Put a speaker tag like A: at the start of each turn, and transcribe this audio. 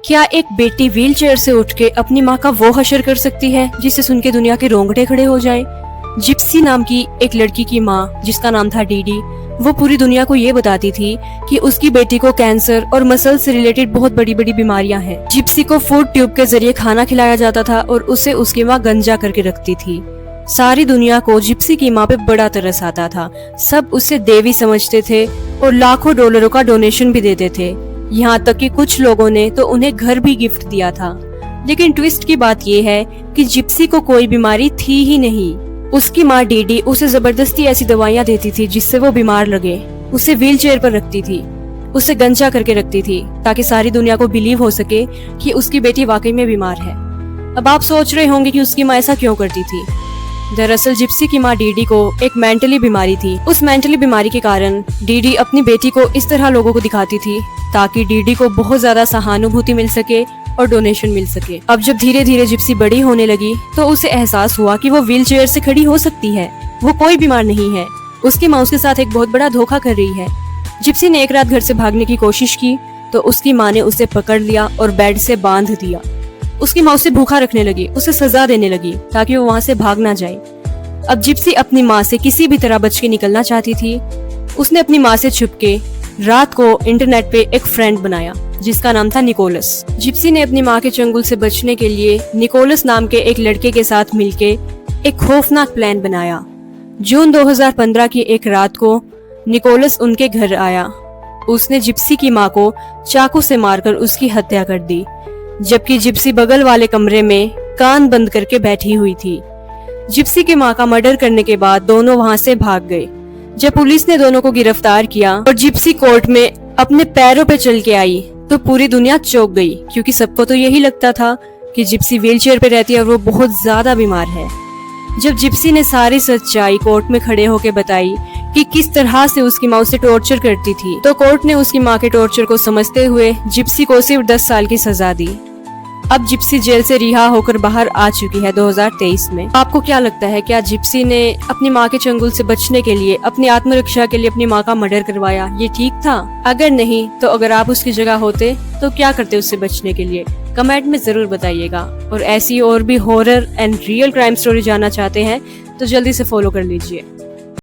A: क्या एक बेटी व्हीलचेयर से उठ के अपनी माँ का वो हशर कर सकती है जिसे सुन के दुनिया के रोंगटे खड़े हो जाएं? जिप्सी नाम की एक लड़की की माँ, जिसका नाम था डीडी, वो पूरी दुनिया को ये बताती थी कि उसकी बेटी को कैंसर और मसल से रिलेटेड बहुत बड़ी बड़ी बीमारियां हैं। जिप्सी को फूड ट्यूब के जरिए खाना खिलाया जाता था और उसे उसकी माँ गंजा करके रखती थी। सारी दुनिया को जिप्सी की माँ पे बड़ा तरस आता था। सब उसे देवी समझते थे और लाखों डॉलरों का डोनेशन भी देते थे। यहाँ तक कि कुछ लोगों ने तो उन्हें घर भी गिफ्ट दिया था। लेकिन ट्विस्ट की बात यह है कि जिप्सी को कोई बीमारी थी ही नहीं। उसकी माँ डीडी उसे जबरदस्ती ऐसी दवाइयाँ देती थी जिससे वो बीमार लगे। उसे व्हीलचेयर पर रखती थी, उसे गंजा करके रखती थी ताकि सारी दुनिया को बिलीव हो सके कि उसकी बेटी वाकई में बीमार है। अब आप सोच रहे होंगे कि उसकी माँ ऐसा क्यों करती थी। दरअसल जिप्सी की माँ डीडी को एक मेंटली बीमारी थी। उस मेंटली बीमारी के कारण डीडी अपनी बेटी को इस तरह लोगों को दिखाती थी ताकि डीडी को बहुत ज्यादा सहानुभूति मिल सके और डोनेशन मिल सके। अब जब धीरे धीरे जिप्सी बड़ी होने लगी तो उसे एहसास हुआ कि वो व्हीलचेयर से खड़ी हो सकती है, वो कोई बीमार नहीं है। उसकी माँ उसके साथ एक बहुत बड़ा धोखा कर रही है। जिप्सी ने एक रात घर से भागने की कोशिश की तो उसकी माँ ने उसे पकड़ लिया और बेड से बांध दिया। उसकी माँ उसे भूखा रखने लगी, उसे सजा देने लगी ताकि वो वहाँ से भाग ना जाए। अब जिप्सी अपनी माँ से किसी भी तरह बच के निकलना चाहती थी। उसने अपनी माँ से छुपके रात को इंटरनेट पे एक फ्रेंड बनाया जिसका नाम था निकोलस। जिप्सी ने अपनी माँ के चंगुल से बचने के लिए निकोलस नाम के एक लड़के के साथ मिलके एक खौफनाक प्लान बनाया। जून 2015 की एक रात को निकोलस उनके घर आया। उसने जिप्सी की माँ को चाकू से मारकर उसकी हत्या कर दी, जबकि जिप्सी बगल वाले कमरे में कान बंद करके बैठी हुई थी। जिप्सी की माँ का मर्डर करने के बाद दोनों वहाँ से भाग गए। जब पुलिस ने दोनों को गिरफ्तार किया और जिप्सी कोर्ट में अपने पैरों पे चल के आई तो पूरी दुनिया चौंक गई, क्योंकि सबको तो यही लगता था कि जिप्सी व्हीलचेयर पे रहती है और वो बहुत ज्यादा बीमार है। जब जिप्सी ने सारी सच्चाई कोर्ट में खड़े होकर बताई कि किस तरह से उसकी माँ उसे टॉर्चर करती थी, तो कोर्ट ने उसकी माँ के टॉर्चर को समझते हुए जिप्सी को सिर्फ 10 साल की सजा दी। अब जिप्सी जेल से रिहा होकर बाहर आ चुकी है 2023 में। आपको क्या लगता है, क्या जिप्सी ने अपनी माँ के चंगुल से बचने के लिए, अपनी आत्मरक्षा के लिए अपनी माँ का मर्डर करवाया? ये ठीक था? अगर नहीं तो अगर आप उसकी जगह होते तो क्या करते उससे बचने के लिए? कमेंट में जरूर बताइएगा। और ऐसी और भी horror and real crime story जानना चाहते हैं तो जल्दी से फॉलो कर लीजिए।